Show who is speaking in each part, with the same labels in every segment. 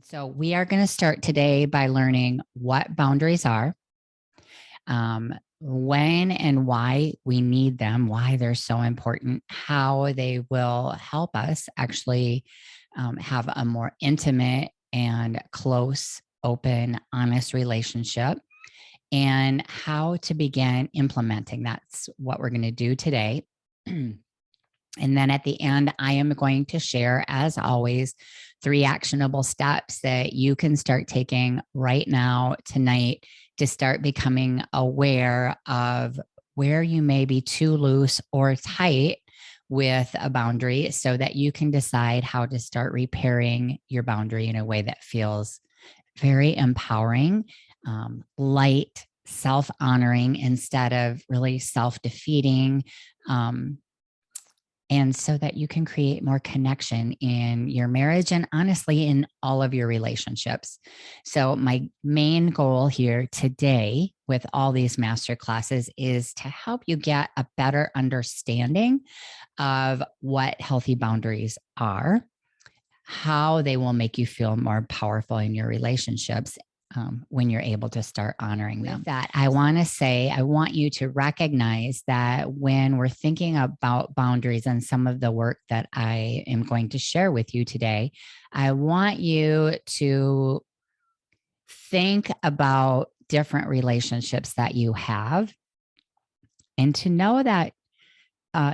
Speaker 1: So we are going to start today by learning what boundaries are, when and why we need them, why they're so important, how they will help us actually have a more intimate and close, open, honest relationship, and how to begin implementing. That's what we're going to do today. And then at the end, I am going to share, as always, 3 actionable steps that you can start taking right now, tonight, to start becoming aware of where you may be too loose or tight with a boundary so that you can decide how to start repairing your boundary in a way that feels very empowering, light, self-honoring instead of really self-defeating. And so that you can create more connection in your marriage and honestly in all of your relationships. So, my main goal here today with all these master classes is to help you get a better understanding of what healthy boundaries are, how they will make you feel more powerful in your relationships, when you're able to start honoring them. With that, I want to say, I want you to recognize that when we're thinking about boundaries and some of the work that I am going to share with you today, I want you to think about different relationships that you have and to know that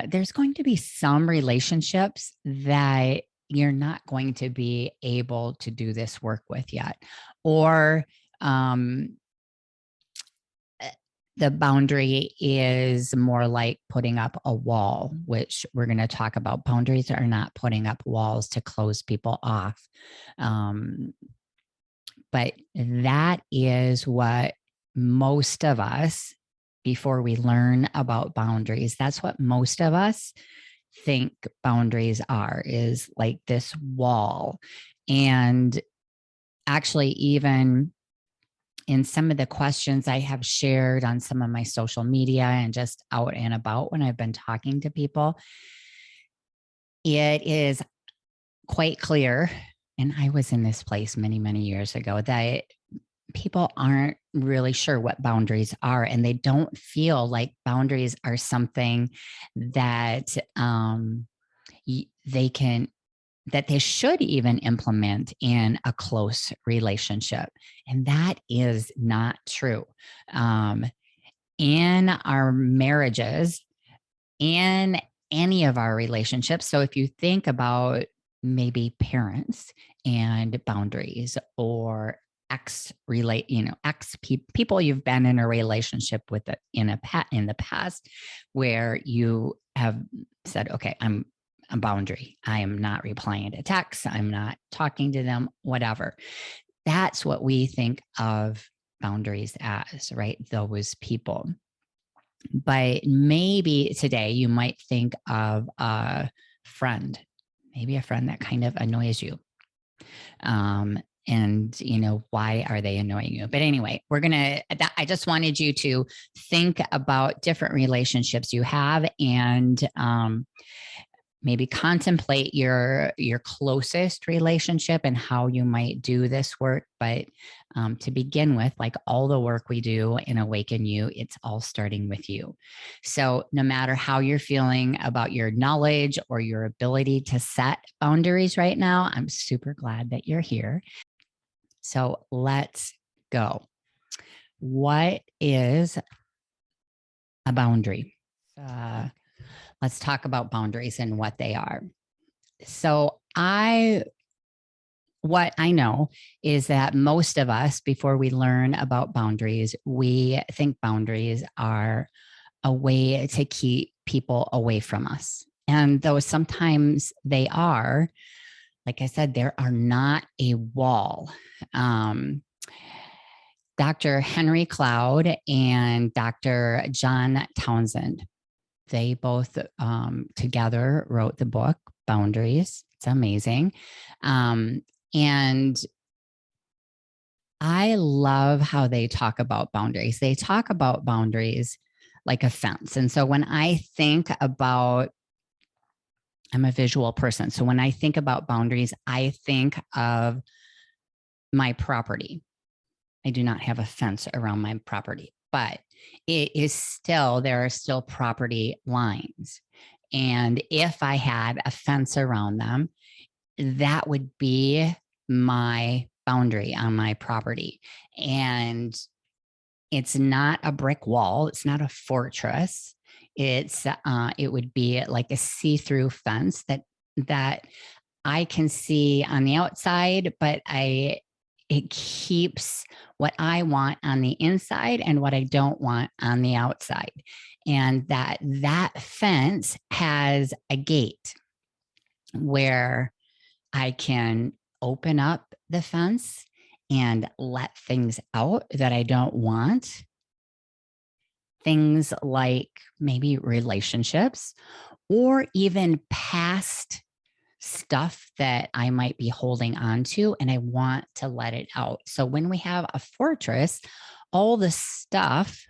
Speaker 1: there's going to be some relationships that you're not going to be able to do this work with yet, or um, the boundary is more like putting up a wall, which we're going to talk about. Boundaries are not putting up walls to close people off. But that is what most of us, before we learn about boundaries, that's what most of us think boundaries are, is like this wall. And actually, even in some of the questions I have shared on some of my social media and just out and about when I've been talking to people, it is quite clear, and I was in this place many, many years ago, that people aren't really sure what boundaries are, and they don't feel like boundaries are something that they can, that they should even implement in a close relationship. And that is not true. In our marriages, in any of our relationships. So if you think about maybe parents and boundaries, or people you've been in a relationship with in the past, where you have said, okay, I'm a boundary. I am not replying to texts. I'm not talking to them, whatever. That's what we think of boundaries as, right? Those people. But maybe today you might think of a friend, maybe a friend that kind of annoys you. And why are they annoying you? But anyway, I just wanted you to think about different relationships you have, and maybe contemplate your closest relationship and how you might do this work. But to begin with, like all the work we do in Awaken You, it's all starting with you. So no matter how you're feeling about your knowledge or your ability to set boundaries right now, I'm super glad that you're here. So let's go. What is a boundary? Let's talk about boundaries and what they are. So what I know is that most of us, before we learn about boundaries, we think boundaries are a way to keep people away from us. And though sometimes they are, like I said, there are not a wall. Dr. Henry Cloud and Dr. John Townsend, they both together wrote the book Boundaries. It's amazing. And I love how they talk about boundaries. They talk about boundaries like a fence. And so when I think about, I'm a visual person. So when I think about boundaries, I think of my property. I do not have a fence around my property, but it is still, there are still property lines. And if I had a fence around them, that would be my boundary on my property. And it's not a brick wall. It's not a fortress. It would be like a see-through fence that I can see on the outside, but it keeps what I want on the inside and what I don't want on the outside. And that fence has a gate where I can open up the fence and let things out that I don't want. Things like maybe relationships or even past stuff that I might be holding on to and I want to let it out. So when we have a fortress, all the stuff,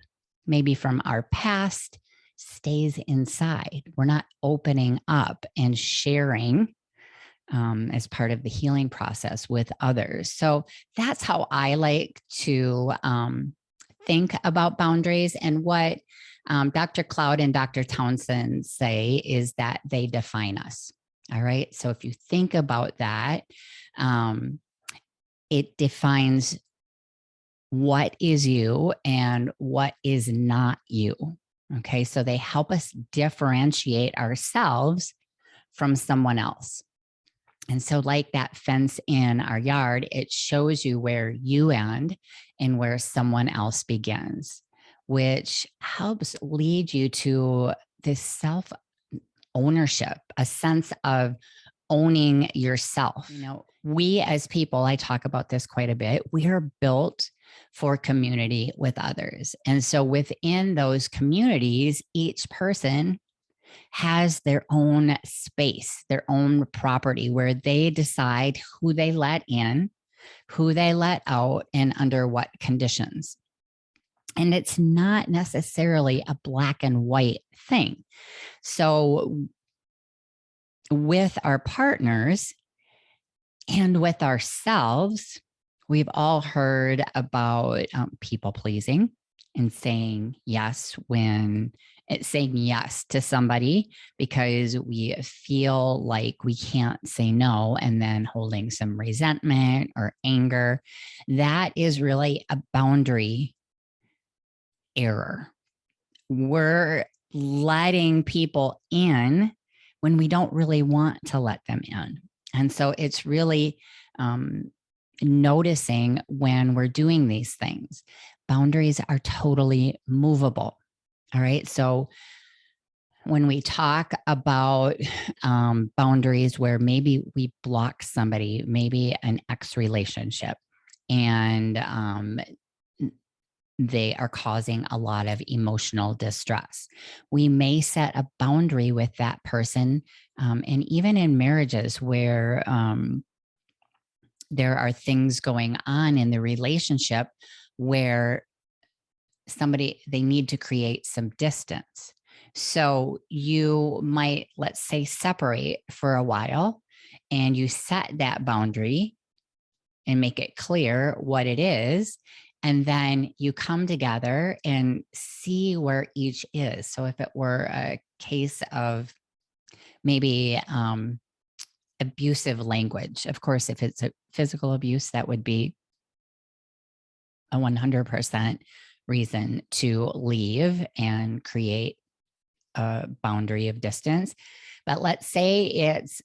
Speaker 1: maybe from our past, stays inside. We're not opening up and sharing as part of the healing process with others. So that's how I like to think about boundaries. And what Dr. Cloud and Dr. Townsend say is that they define us. All right. So if you think about that, it defines what is you and what is not you. Okay. So they help us differentiate ourselves from someone else. And so, like that fence in our yard, it shows you where you end and where someone else begins, which helps lead you to this self ownership, a sense of owning yourself. You know, we as people, I talk about this quite a bit, we are built for community with others. And so within those communities, each person has their own space, their own property where they decide who they let in, who they let out, and under what conditions. And it's not necessarily a black and white thing. So with our partners and with ourselves, we've all heard about people pleasing and saying yes to somebody because we feel like we can't say no, and then holding some resentment or anger. That is really a boundary error. We're letting people in when we don't really want to let them in. And so it's really noticing when we're doing these things. Boundaries are totally movable. All right. So when we talk about boundaries where maybe we block somebody, maybe an ex relationship, and they are causing a lot of emotional distress, we may set a boundary with that person. And even in marriages where there are things going on in the relationship where they need to create some distance. So you might, let's say, separate for a while, and you set that boundary and make it clear what it is. And then you come together and see where each is. So if it were a case of maybe abusive language, of course, if it's a physical abuse, that would be a 100% reason to leave and create a boundary of distance. But let's say it's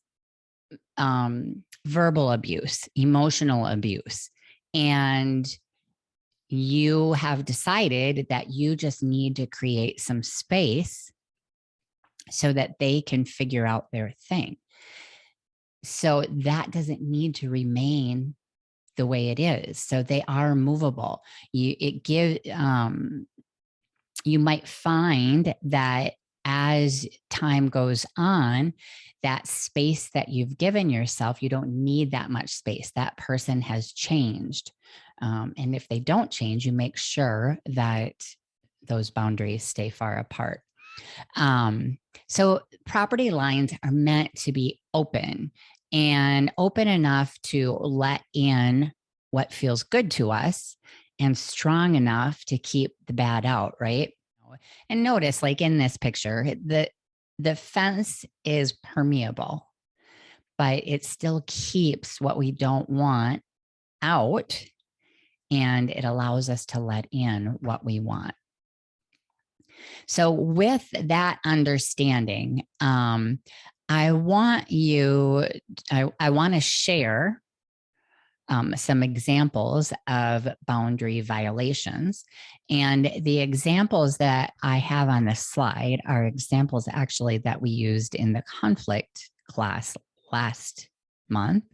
Speaker 1: verbal abuse, emotional abuse, and you have decided that you just need to create some space so that they can figure out their thing. So that doesn't need to remain the way it is. So they are movable. You might find that as time goes on, that space that you've given yourself, you don't need that much space. That person has changed. And if they don't change, you make sure that those boundaries stay far apart. So property lines are meant to be open and open enough to let in what feels good to us and strong enough to keep the bad out, right? And notice, like in this picture, the fence is permeable, but it still keeps what we don't want out, and it allows us to let in what we want. So with that understanding, I want to share some examples of boundary violations. And the examples that I have on this slide are examples actually that we used in the conflict class last month.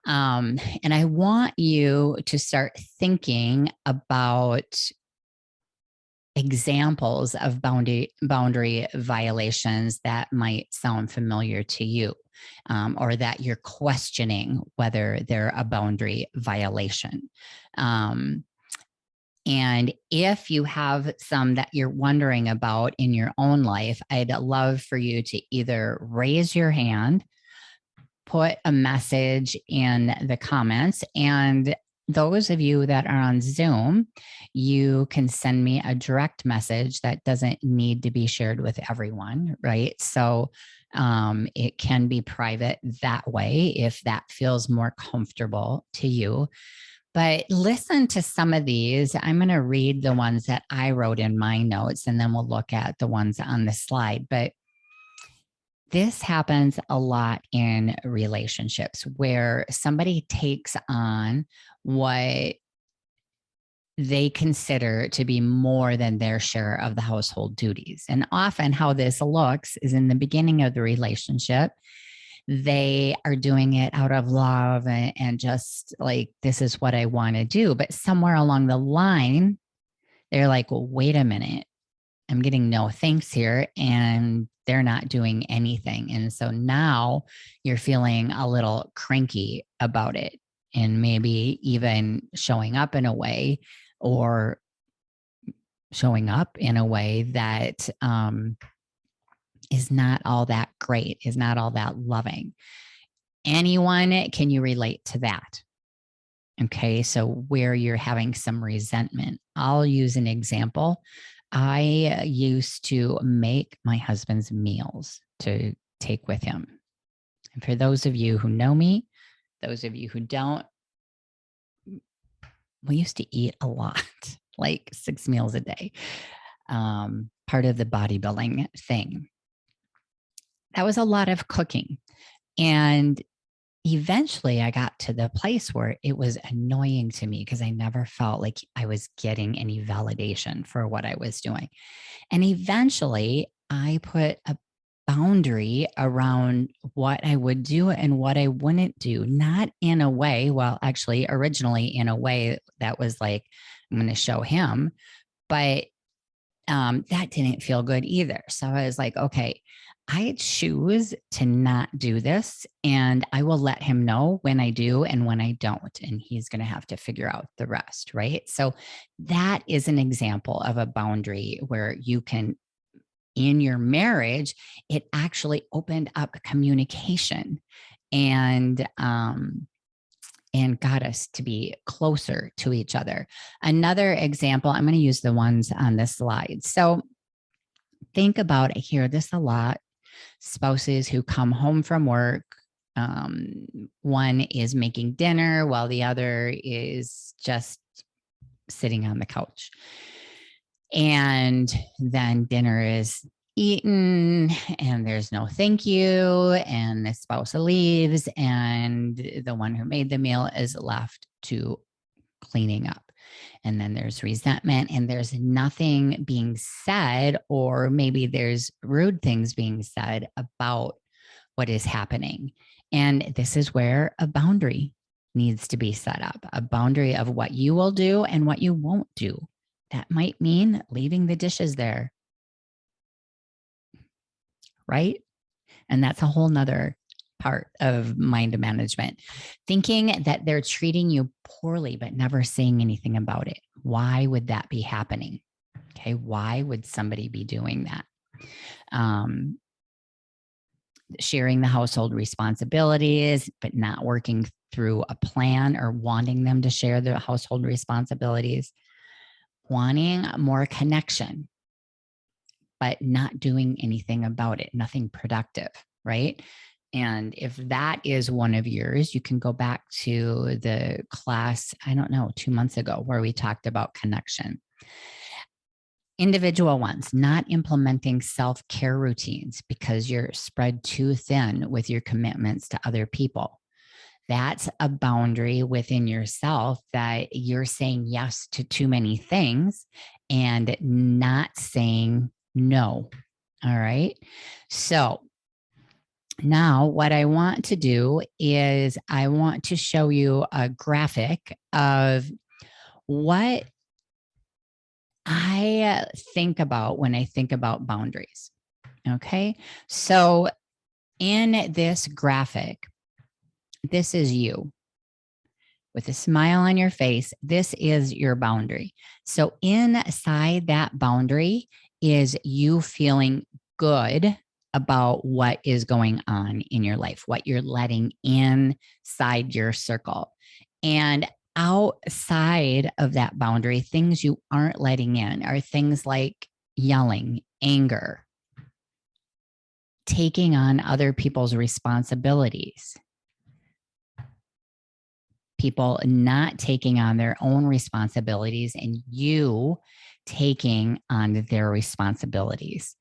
Speaker 1: And I want you to start thinking about examples of boundary violations that might sound familiar to you, or that you're questioning whether they're a boundary violation. And if you have some that you're wondering about in your own life, I'd love for you to either raise your hand, put a message in the comments, and those of you that are on Zoom, you can send me a direct message that doesn't need to be shared with everyone, right? So it can be private that way if that feels more comfortable to you. But listen to some of these. I'm going to read the ones that I wrote in my notes, and then we'll look at the ones on the slide. But this happens a lot in relationships where somebody takes on what they consider to be more than their share of the household duties. And often how this looks is in the beginning of the relationship, they are doing it out of love and just like, this is what I want to do. But somewhere along the line, they're like, well, wait a minute, I'm getting no thanks here, and they're not doing anything. And so now you're feeling a little cranky about it, and maybe even showing up in a way that is not all that great, is not all that loving. Anyone, can you relate to that? Okay, so where you're having some resentment. I'll use an example. I used to make my husband's meals to take with him. And for those of you who know me, those of you who don't, we used to eat a lot, like 6 meals a day, part of the bodybuilding thing. That was a lot of cooking. And eventually I got to the place where it was annoying to me because I never felt like I was getting any validation for what I was doing. And eventually I put a boundary around what I would do and what I wouldn't do, not in a way, well, actually originally in a way that was like, I'm going to show him, but that didn't feel good either. So I was like, okay, I choose to not do this, and I will let him know when I do and when I don't. And he's going to have to figure out the rest, right? So that is an example of a boundary where you can, in your marriage, it actually opened up communication and got us to be closer to each other. Another example, I'm going to use the ones on this slide. So think about, I hear this a lot, spouses who come home from work. One is making dinner while the other is just sitting on the couch. And then dinner is eaten and there's no thank you, and the spouse leaves, and the one who made the meal is left to cleaning up. And then there's resentment, and there's nothing being said, or maybe there's rude things being said about what is happening. And this is where a boundary needs to be set up, a boundary of what you will do and what you won't do. That might mean leaving the dishes there, right? And that's a whole nother part of mind management. Thinking that they're treating you poorly, but never saying anything about it. Why would that be happening? Okay. Why would somebody be doing that? Sharing the household responsibilities, but not working through a plan or wanting them to share their household responsibilities, wanting more connection, but not doing anything about it, nothing productive, right? And if that is one of yours, you can go back to the class, I don't know, 2 months ago, where we talked about connection. Individual ones, not implementing self-care routines because you're spread too thin with your commitments to other people. That's a boundary within yourself that you're saying yes to too many things and not saying no. All right. So now what I want to do is I want to show you a graphic of what I think about when I think about boundaries. Okay. So in this graphic, this is you with a smile on your face. This is your boundary. So inside that boundary is you feeling good about what is going on in your life, what you're letting inside your circle. And outside of that boundary, things you aren't letting in are things like yelling, anger, taking on other people's responsibilities, people not taking on their own responsibilities and you taking on their responsibilities.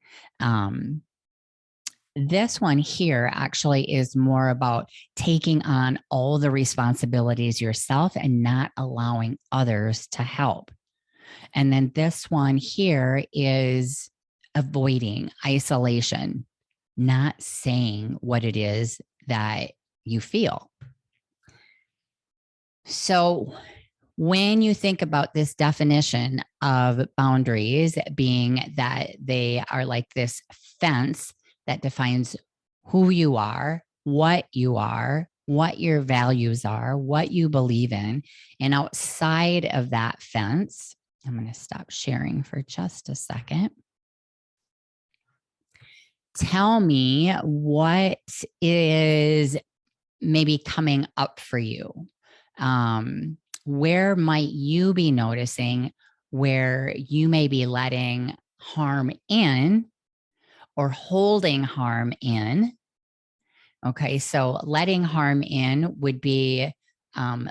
Speaker 1: This one here actually is more about taking on all the responsibilities yourself and not allowing others to help. And then this one here is avoiding isolation, not saying what it is that you feel. So when you think about this definition of boundaries being that they are like this fence that defines who you are, what your values are, what you believe in, and outside of that fence, I'm going to stop sharing for just a second. Tell me what is maybe coming up for you. Where might you be noticing where you may be letting harm in or holding harm in? Okay, so letting harm in would be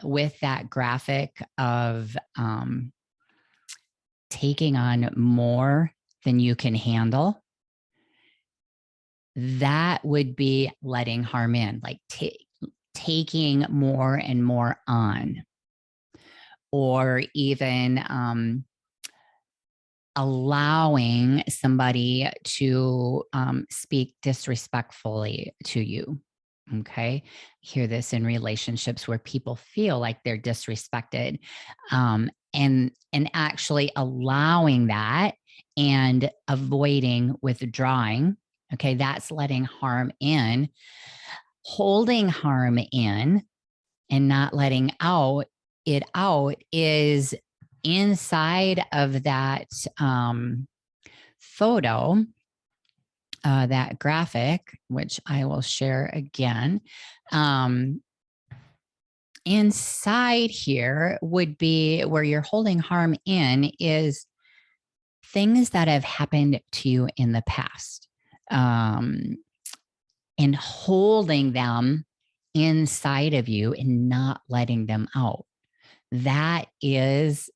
Speaker 1: with that graphic of taking on more than you can handle. That would be letting harm in, like taking more and more on, or even allowing somebody to speak disrespectfully to you. Okay. Hear this in relationships where people feel like they're disrespected, and actually allowing that and avoiding withdrawing. Okay. That's letting harm in. Holding harm in and not letting it out is inside of that photo, that graphic, which I will share again. Inside here would be where you're holding harm in is things that have happened to you in the past, and holding them inside of you and not letting them out. That is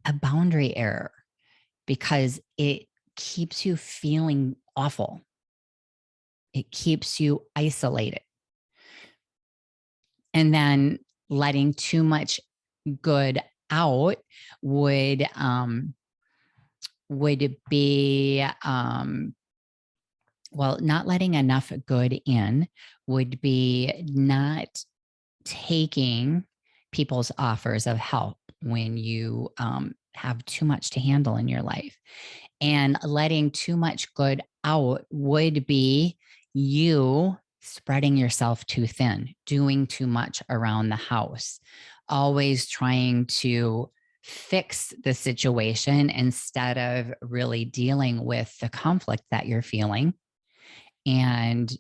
Speaker 1: a boundary error because it keeps you feeling awful. It keeps you isolated. And then letting too much good out would be not letting enough good in would be not taking people's offers of help when you have too much to handle in your life. And letting too much good out would be you spreading yourself too thin, doing too much around the house, always trying to fix the situation instead of really dealing with the conflict that you're feeling. And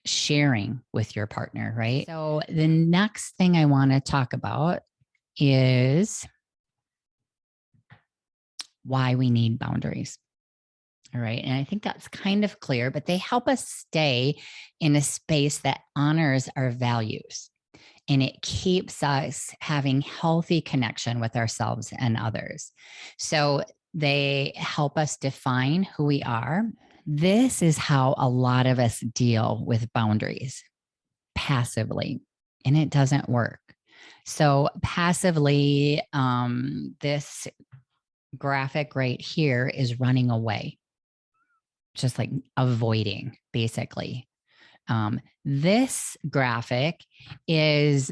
Speaker 1: sharing with your partner, right? So the next thing I want to talk about is why we need boundaries. All right. And I think that's kind of clear, but they help us stay in a space that honors our values, and it keeps us having healthy connection with ourselves and others. So they help us define who we are. This is how a lot of us deal with boundaries, passively, and it doesn't work. So passively, this graphic right here is running away, just like avoiding, basically. This graphic is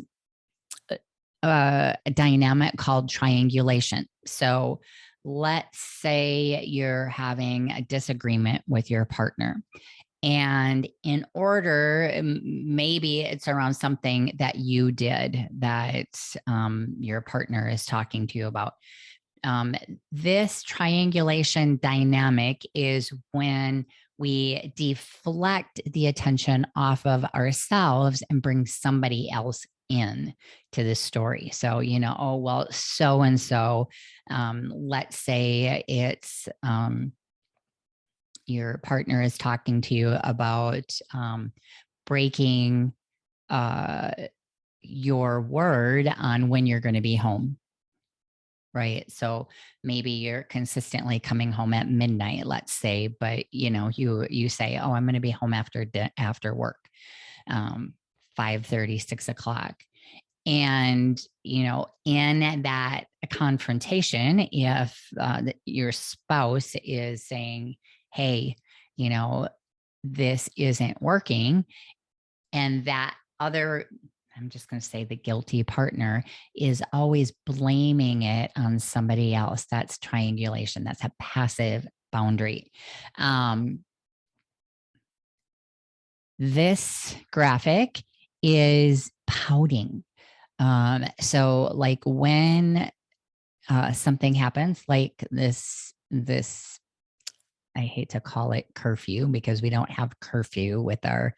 Speaker 1: a dynamic called triangulation. So let's say you're having a disagreement with your partner. And in order, maybe it's around something that you did that your partner is talking to you about. This triangulation dynamic is when we deflect the attention off of ourselves and bring somebody else in to the story. So, oh, well, so and so, let's say it's your partner is talking to you about breaking your word on when you're going to be home. Right. So maybe you're consistently coming home at midnight, let's say, but you say, oh, I'm going to be home after work, 5:30, 6:00. And, in that confrontation, if your spouse is saying, hey, this isn't working, and that other, I'm just going to say the guilty partner is always blaming it on somebody else. That's triangulation. That's a passive boundary. This graphic is pouting. So like when something happens like this, I hate to call it curfew because we don't have curfew with our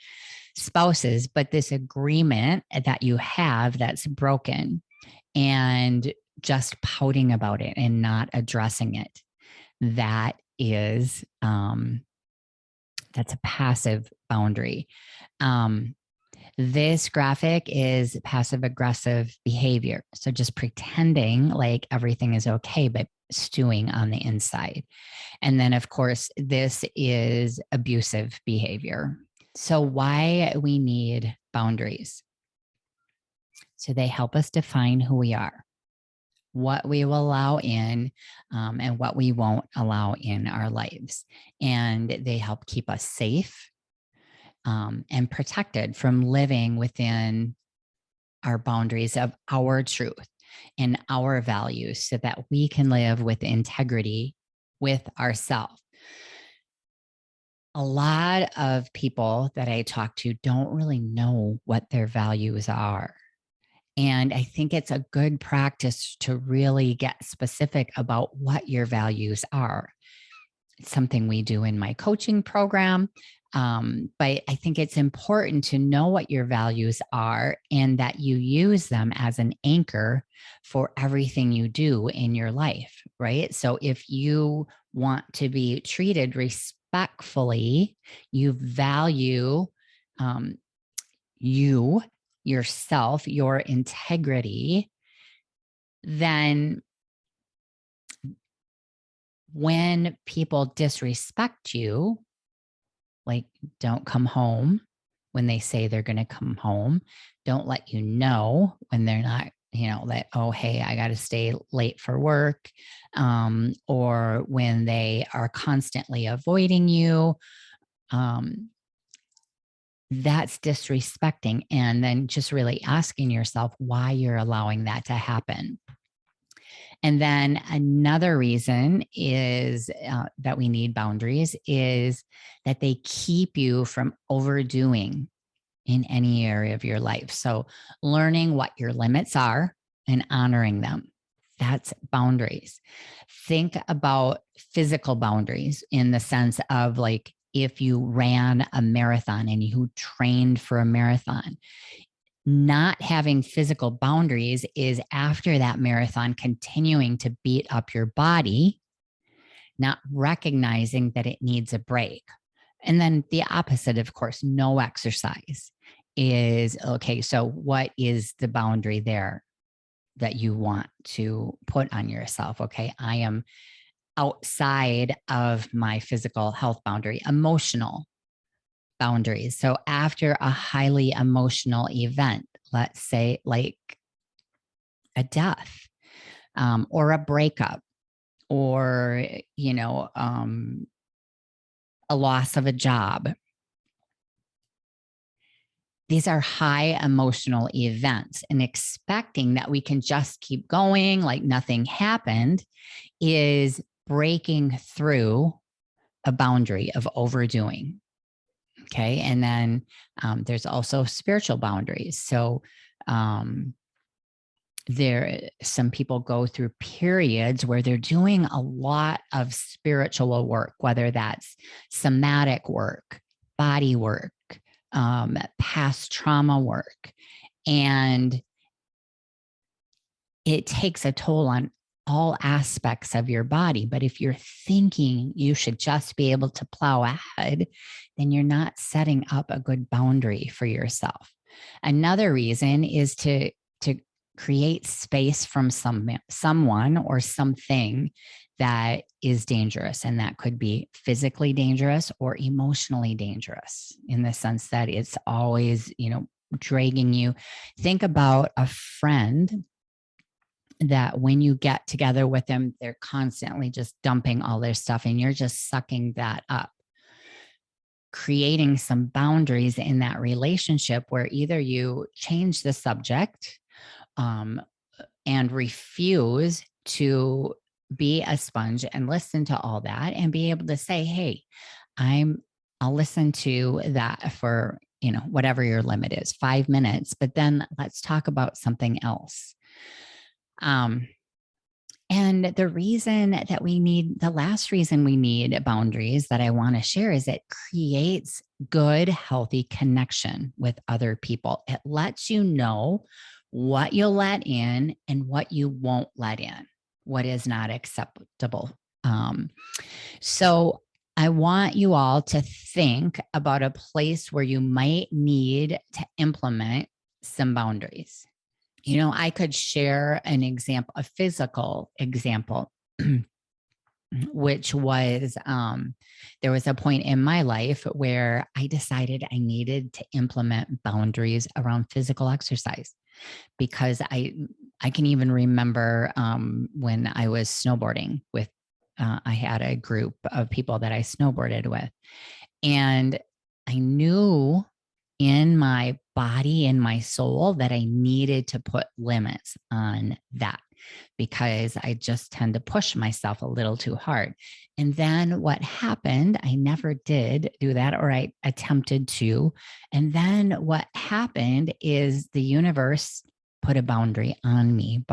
Speaker 1: spouses, but this agreement that you have that's broken, and just pouting about it and not addressing it, that is that's a passive boundary. This graphic is passive aggressive behavior. So just pretending like everything is okay, but stewing on the inside. And then, of course, this is abusive behavior. So why we need boundaries? So they help us define who we are, what we will allow in, and what we won't allow in our lives. And they help keep us safe and protected from living within our boundaries of our truth and our values so that we can live with integrity with ourselves. A lot of people that I talk to don't really know what their values are. And I think it's a good practice to really get specific about what your values are. It's something we do in my coaching program. But I think it's important to know what your values are and that you use them as an anchor for everything you do in your life, right? So if you want to be treated respectfully, you value you, yourself, your integrity, then when people disrespect you, like don't come home when they say they're going to come home, don't let you know when they're not, that, oh, hey, I got to stay late for work, or when they are constantly avoiding you, that's disrespecting. And then just really asking yourself why you're allowing that to happen. And then another reason is that we need boundaries is that they keep you from overdoing in any area of your life. So learning what your limits are and honoring them. That's boundaries. Think about physical boundaries in the sense of like if you ran a marathon and you trained for a marathon. Not having physical boundaries is after that marathon continuing to beat up your body, not recognizing that it needs a break. And then the opposite, of course, no exercise is okay. So, what is the boundary there that you want to put on yourself? Okay, I am outside of my physical health boundary, emotional boundaries. So, after a highly emotional event, let's say like a death or a breakup or, a loss of a job. These are high emotional events, and expecting that we can just keep going like nothing happened is breaking through a boundary of overdoing. Okay. And then there's also spiritual boundaries. So some people go through periods where they're doing a lot of spiritual work, whether that's somatic work, body work, past trauma work. And it takes a toll on all aspects of your body. But if you're thinking you should just be able to plow ahead, then you're not setting up a good boundary for yourself. Another reason is to create space from someone or something that is dangerous. And that could be physically dangerous or emotionally dangerous in the sense that it's always, dragging you. Think about a friend that when you get together with them, they're constantly just dumping all their stuff and you're just sucking that up. Creating some boundaries in that relationship where either you change the subject and refuse to be a sponge and listen to all that and be able to say, hey, I'll listen to that for, whatever your limit is, 5 minutes, but then let's talk about something else. And the last reason we need boundaries that I want to share is it creates good, healthy connection with other people. It lets you know what you'll let in and what you won't let in, what is not acceptable. So I want you all to think about a place where you might need to implement some boundaries. I could share an example, a physical example, which was there was a point in my life where I decided I needed to implement boundaries around physical exercise because I can even remember when I was snowboarding with, I had a group of people that I snowboarded with, and I knew in my body and my soul that I needed to put limits on that because I just tend to push myself a little too hard. And then what happened, I never did do that, or I attempted to. And then what happened is the universe put a boundary on me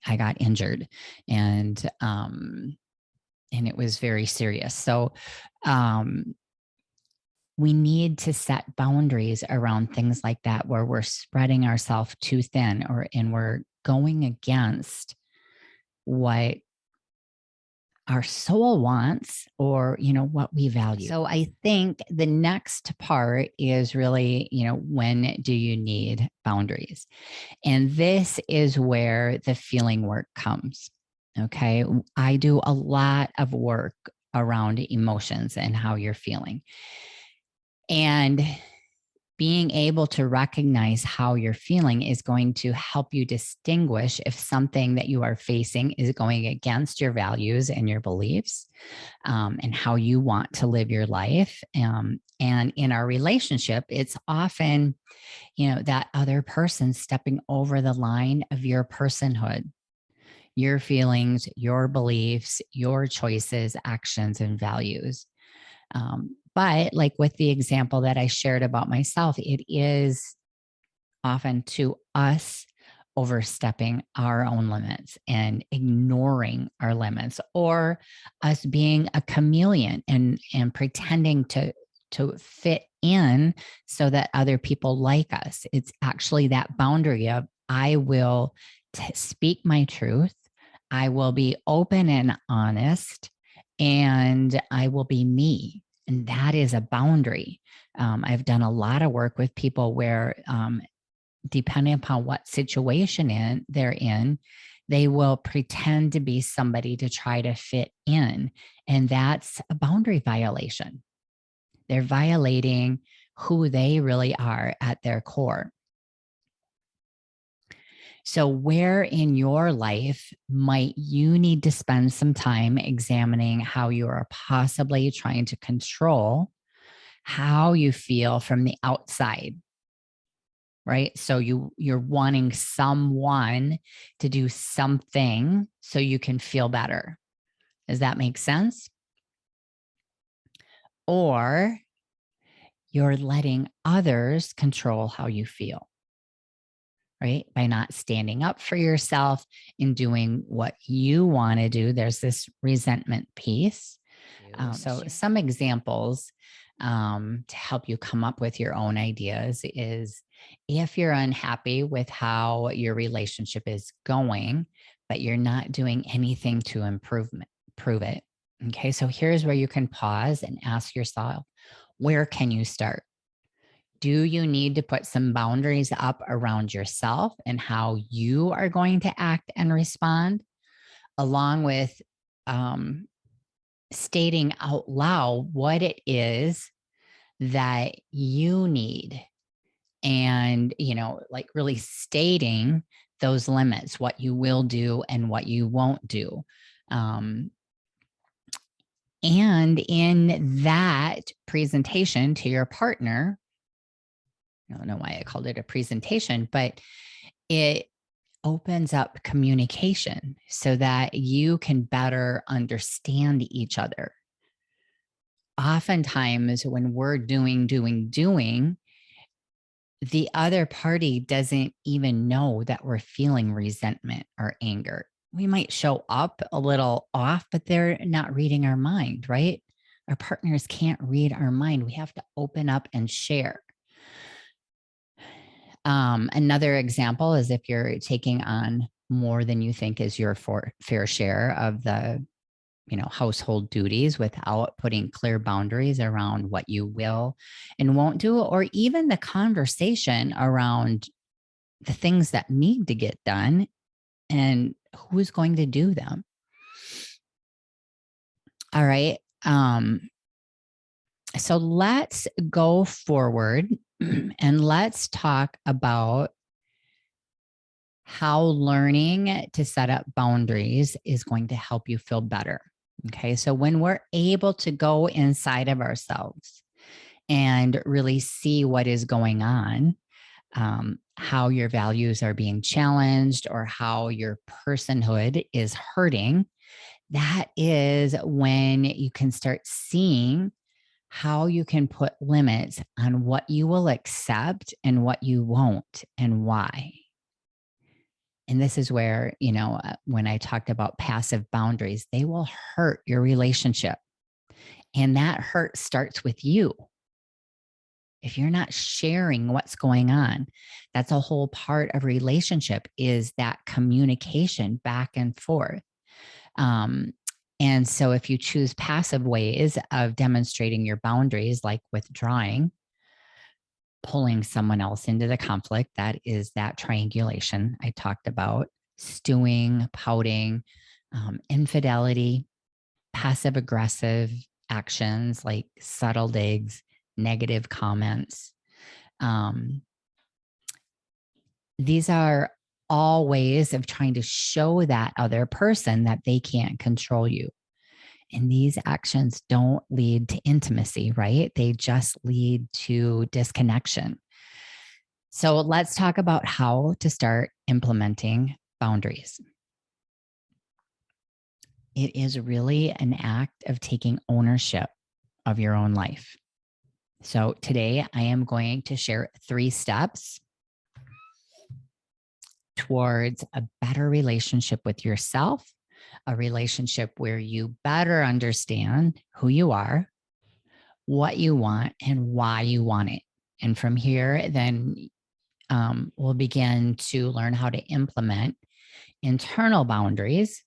Speaker 1: I got injured and it was very serious. So, we need to set boundaries around things like that, where we're spreading ourselves too thin and we're going against what our soul wants or, what we value. So I think the next part is really, when do you need boundaries? And this is where the feeling work comes. Okay. I do a lot of work around emotions and how you're feeling. And being able to recognize how you're feeling is going to help you distinguish if something that you are facing is going against your values and your beliefs, and how you want to live your life. And in our relationship, it's often, that other person stepping over the line of your personhood, your feelings, your beliefs, your choices, actions, and values. But like with the example that I shared about myself, it is often to us overstepping our own limits and ignoring our limits, or us being a chameleon and pretending to fit in so that other people like us. It's actually that boundary of I will speak my truth. I will be open and honest, and I will be me. And that is a boundary. I've done a lot of work with people where, depending upon what situation they're in, they will pretend to be somebody to try to fit in. And that's a boundary violation. They're violating who they really are at their core. So, where in your life might you need to spend some time examining how you are possibly trying to control how you feel from the outside? Right? So you're wanting someone to do something so you can feel better. Does that make sense? Or you're letting others control how you feel, right? By not standing up for yourself and doing what you want to do. There's this resentment piece. So some examples to help you come up with your own ideas is if you're unhappy with how your relationship is going, but you're not doing anything to improve it. Okay, so here's where you can pause and ask yourself, where can you start? Do you need to put some boundaries up around yourself and how you are going to act and respond, along with stating out loud what it is that you need? And, like really stating those limits, what you will do and what you won't do. And in that presentation to your partner, I don't know why I called it a presentation, but it opens up communication so that you can better understand each other. Oftentimes, when we're doing, the other party doesn't even know that we're feeling resentment or anger. We might show up a little off, but they're not reading our mind, right? Our partners can't read our mind. We have to open up and share. Another example is if you're taking on more than you think is your fair share of the household duties without putting clear boundaries around what you will and won't do, or even the conversation around the things that need to get done and who's going to do them. All right. So let's go forward and let's talk about how learning to set up boundaries is going to help you feel better. Okay. So when we're able to go inside of ourselves and really see what is going on, how your values are being challenged or how your personhood is hurting, that is when you can start seeing how you can put limits on what you will accept and what you won't and why. And this is where, when I talked about passive boundaries, they will hurt your relationship. And that hurt starts with you. If you're not sharing what's going on, that's a whole part of relationship, is that communication back and forth. And so if you choose passive ways of demonstrating your boundaries, like withdrawing, pulling someone else into the conflict, that is that triangulation I talked about, stewing, pouting, infidelity, passive aggressive actions like subtle digs, negative comments. These are all ways of trying to show that other person that they can't control you. And these actions don't lead to intimacy, right? They just lead to disconnection. So let's talk about how to start implementing boundaries. It is really an act of taking ownership of your own life. So today I am going to share 3 steps towards a better relationship with yourself, a relationship where you better understand who you are, what you want, and why you want it. And from here, then we'll begin to learn how to implement internal boundaries.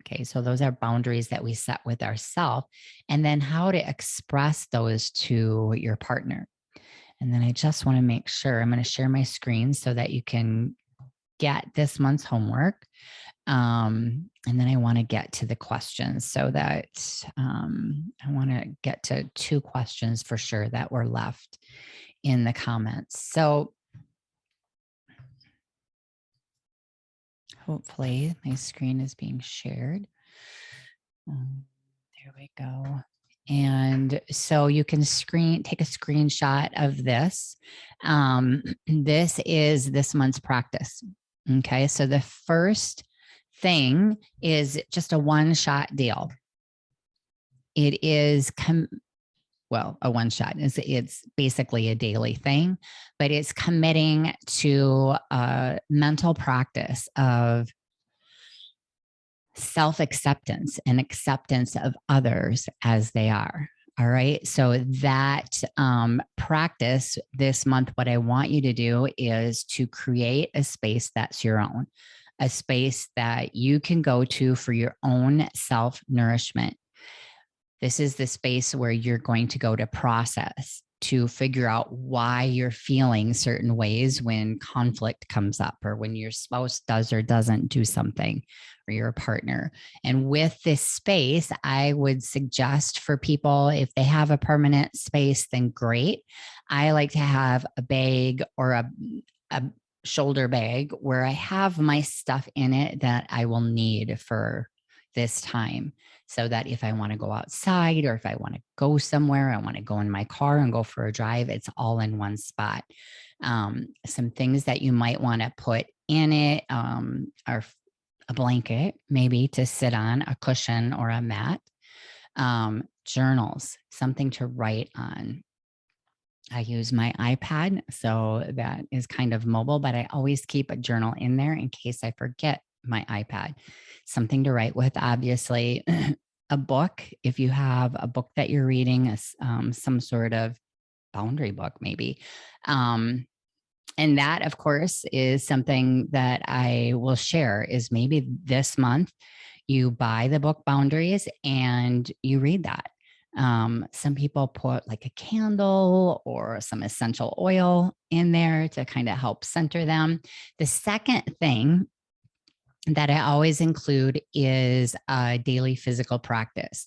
Speaker 1: Okay, so those are boundaries that we set with ourselves, and then how to express those to your partner. And then I just want to make sure I'm going to share my screen so that you can get this month's homework. And then I want to get to the questions so that I want to get to 2 questions for sure that were left in the comments. So hopefully my screen is being shared. There we go. And so you can take a screenshot of this. This is this month's practice. Okay. So the first thing is just a one-shot deal. It is, a one-shot. It's basically a daily thing, but it's committing to a mental practice of self-acceptance and acceptance of others as they are. All right. So that practice this month, what I want you to do is to create a space that's your own, a space that you can go to for your own self-nourishment. This is the space where you're going to go to process, to figure out why you're feeling certain ways when conflict comes up, or when your spouse does or doesn't do something, or your partner. And with this space, I would suggest for people, if they have a permanent space, then great. I like to have a bag or a shoulder bag where I have my stuff in it that I will need for this time, so that if I want to go outside, or if I want to go somewhere, I want to go in my car and go for a drive, it's all in one spot. Some things that you might want to put in it are a blanket, maybe to sit on, a cushion or a mat, journals, something to write on. I use my iPad, so that is kind of mobile, but I always keep a journal in there in case I forget my iPad. Something to write with, obviously. A book, if you have a book that you're reading, some sort of boundary book, maybe. And that, of course, is something that I will share, is maybe this month you buy the book Boundaries and you read that. Some people put like a candle or some essential oil in there to kind of help center them. The second thing that I always include is a daily physical practice.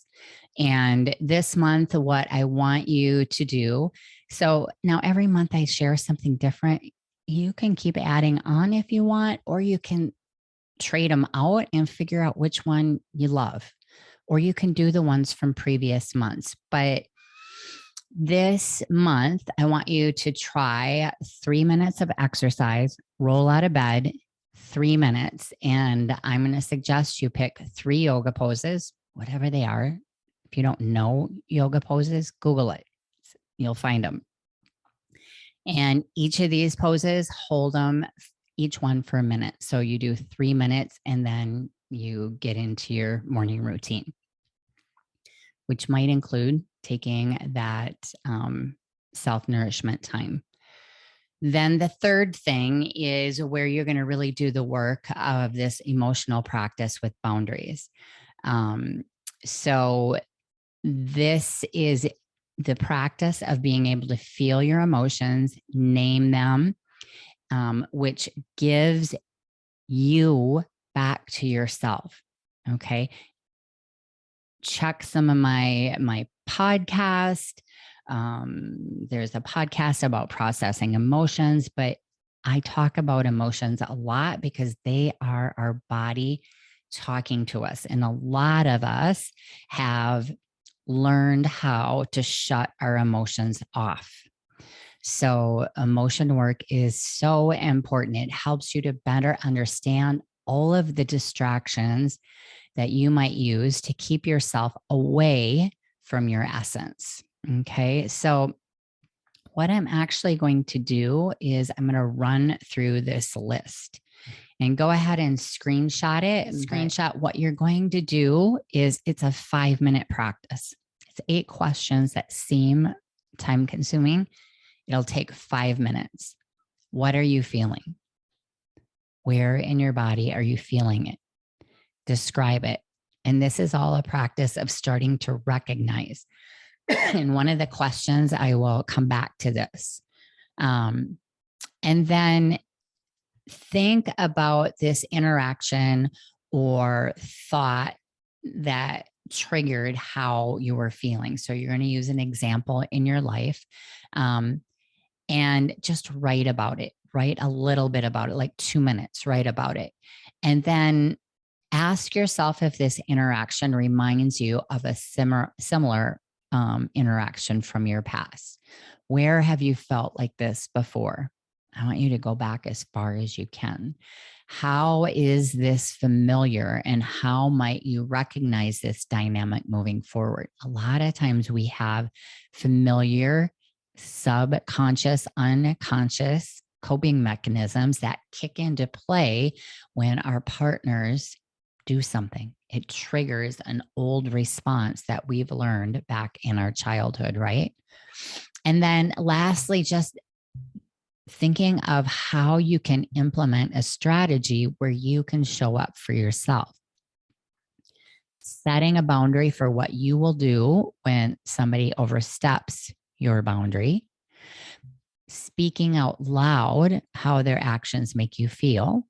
Speaker 1: And this month, what I want you to do, so now every month I share something different. You can keep adding on if you want, or you can trade them out and figure out which one you love, or you can do the ones from previous months. But this month, I want you to try 3 minutes of exercise, roll out of bed, 3 minutes. And I'm going to suggest you pick 3 yoga poses, whatever they are. If you don't know yoga poses, Google it. You'll find them. And each of these poses, hold them, each one for a minute. So you do 3 minutes and then you get into your morning routine, which might include taking that self-nourishment time. Then the third thing is where you're going to really do the work of this emotional practice with boundaries. So this is the practice of being able to feel your emotions, name them, which gives you back to yourself. Okay. Check some of my podcast. There's a podcast about processing emotions, but I talk about emotions a lot because they are our body talking to us. And a lot of us have learned how to shut our emotions off. So emotion work is so important. It helps you to better understand all of the distractions that you might use to keep yourself away from your essence. Okay. So what I'm actually going to do is I'm going to run through this list. And go ahead and screenshot it. Screenshot what you're going to do is it's a 5-minute practice. It's 8 questions that seem time consuming. It'll take 5 minutes. What are you feeling? Where in your body are you feeling it? Describe it. And this is all a practice of starting to recognize. And one of the questions, I will come back to this. And then think about this interaction or thought that triggered how you were feeling. So you're going to use an example in your life, and just write about it. Write a little bit about it, like 2 minutes, write about it. And then ask yourself if this interaction reminds you of a similar interaction from your past. Where have you felt like this before? I want you to go back as far as you can. How is this familiar, and how might you recognize this dynamic moving forward? A lot of times we have familiar, subconscious, unconscious coping mechanisms that kick into play when our partners do something. It triggers an old response that we've learned back in our childhood, right? And then lastly, just thinking of how you can implement a strategy where you can show up for yourself. Setting a boundary for what you will do when somebody oversteps your boundary. Speaking out loud how their actions make you feel.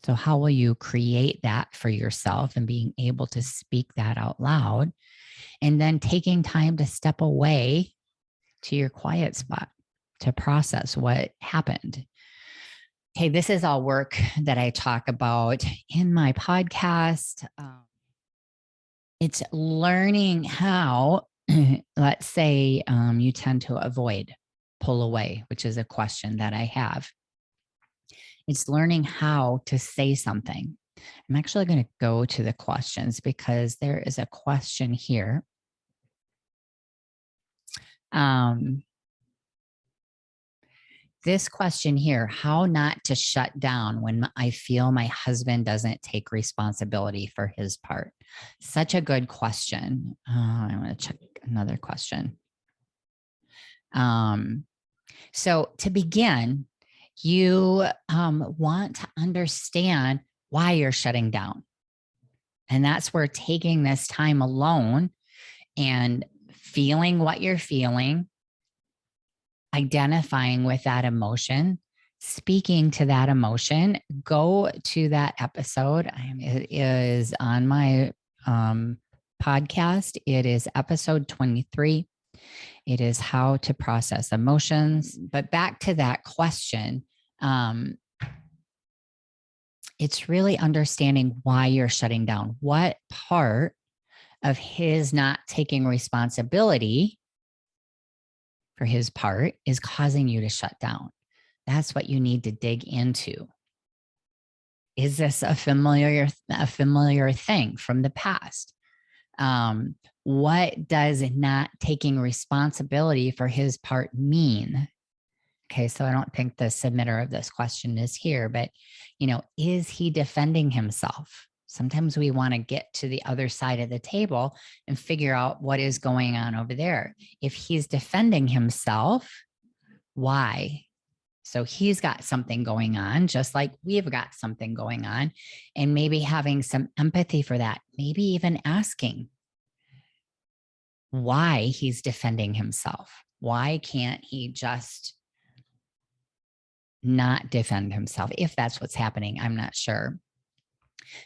Speaker 1: So how will you create that for yourself and being able to speak that out loud? And then taking time to step away to your quiet spot to process what happened. Okay, this is all work that I talk about in my podcast. It's learning how, let's say you tend to avoid, pull away, which is a question that I have. It's learning how to say something. I'm actually going to go to the questions because there is a question here. This question here, how not to shut down when I feel my husband doesn't take responsibility for his part. Such a good question. I want to check another question. So to begin, you want to understand why you're shutting down. And that's where taking this time alone and feeling what you're feeling, identifying with that emotion, speaking to that emotion. Go to that episode. It is on my podcast. It is episode 23. It is how to process emotions. But back to that question, it's really understanding why you're shutting down. What part of his not taking responsibility for his part is causing you to shut down? That's what you need to dig into. Is this a familiar thing from the past? What does not taking responsibility for his part mean? Okay, so I don't think the submitter of this question is here, but is he defending himself? Sometimes we want to get to the other side of the table and figure out what is going on over there. If he's defending himself, why? So he's got something going on, just like we've got something going on, and maybe having some empathy for that, maybe even asking why he's defending himself. Why can't he just not defend himself? If that's what's happening, I'm not sure.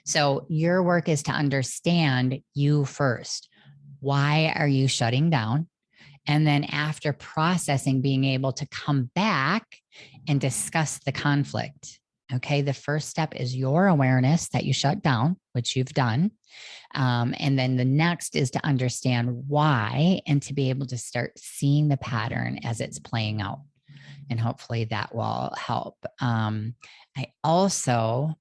Speaker 1: So your work is to understand you first. Why are you shutting down? And then after processing, being able to come back and discuss the conflict. Okay. The first step is your awareness that you shut down, which you've done. And then the next is to understand why and to be able to start seeing the pattern as it's playing out. And hopefully that will help. I also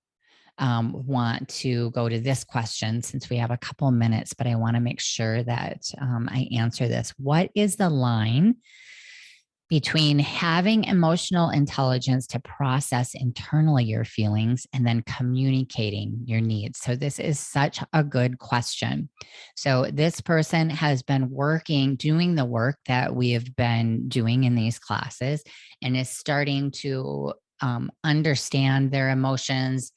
Speaker 1: want to go to this question since we have a couple minutes, but I want to make sure that I answer this. What is the line between having emotional intelligence to process internally your feelings and then communicating your needs? So, this is such a good question. So, this person has been doing the work that we have been doing in these classes, and is starting to understand their emotions,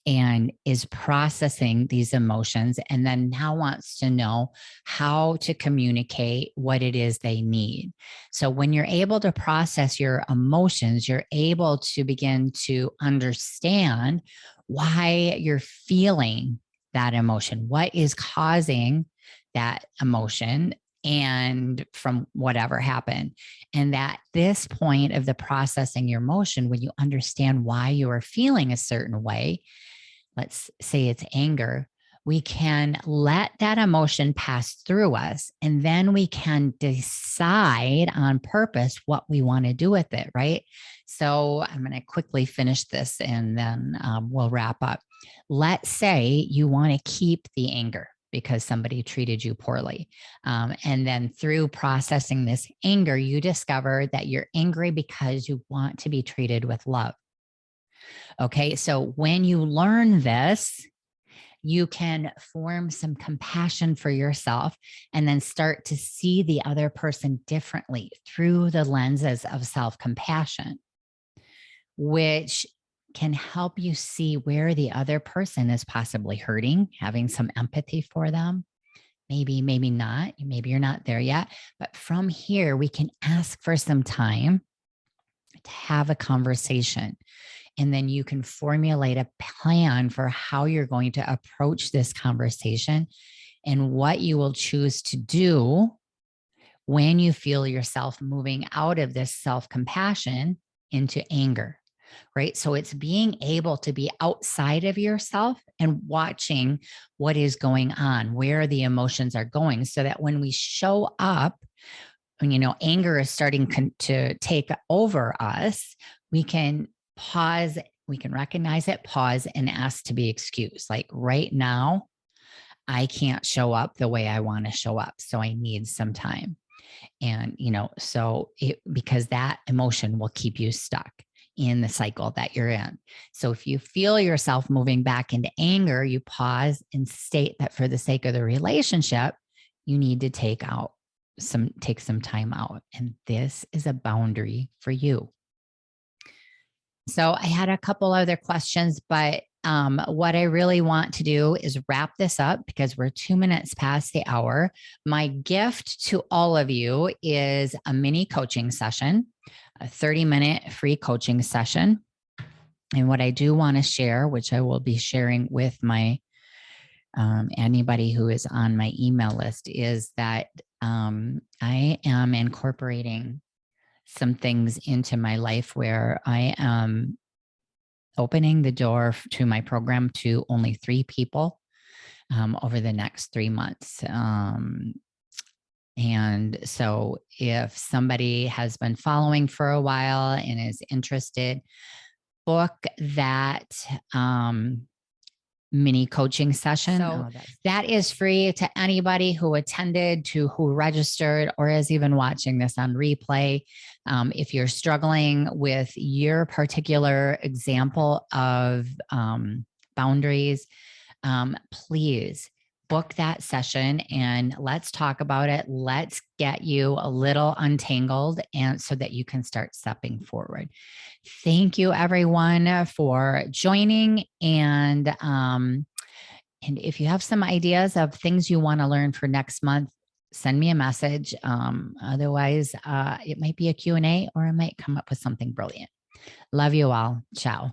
Speaker 1: and is processing these emotions, and then now wants to know how to communicate what it is they need. So when you're able to process your emotions, you're able to begin to understand why you're feeling that emotion, what is causing that emotion, and from whatever happened. And at this point of the processing your emotion, when you understand why you are feeling a certain way, let's say it's anger, we can let that emotion pass through us, and then we can decide on purpose what we want to do with it, right? So I'm going to quickly finish this, and then we'll wrap up. Let's say you want to keep the anger because somebody treated you poorly. And then through processing this anger, you discover that you're angry because you want to be treated with love. Okay. So when you learn this, you can form some compassion for yourself, and then start to see the other person differently through the lenses of self-compassion, which can help you see where the other person is possibly hurting, having some empathy for them. Maybe not. Maybe you're not there yet. But from here, we can ask for some time to have a conversation. And then you can formulate a plan for how you're going to approach this conversation and what you will choose to do when you feel yourself moving out of this self-compassion into anger, right? So it's being able to be outside of yourself and watching what is going on, where the emotions are going, so that when we show up, when anger is starting to take over us, we can pause, we can recognize it, pause, and ask to be excused. Like, right now, I can't show up the way I want to show up. So I need some time. And, because that emotion will keep you stuck in the cycle that you're in. So if you feel yourself moving back into anger, you pause and state that for the sake of the relationship, you need to take some time out. And this is a boundary for you. So I had a couple other questions, but what I really want to do is wrap this up because we're 2 minutes past the hour. My gift to all of you is a mini coaching session, a 30-minute free coaching session. And what I do want to share, which I will be sharing with my anybody who is on my email list, is that I am incorporating some things into my life where I am opening the door to my program to only 3 people over the next 3 months. And so if somebody has been following for a while and is interested, book that mini coaching session. So that is free to anybody who attended, who registered, or is even watching this on replay. If you're struggling with your particular example of boundaries, please book that session and let's talk about it. Let's get you a little untangled, and so that you can start stepping forward. Thank you, everyone, for joining. And if you have some ideas of things you want to learn for next month, send me a message. Otherwise, it might be a Q&A, or I might come up with something brilliant. Love you all. Ciao.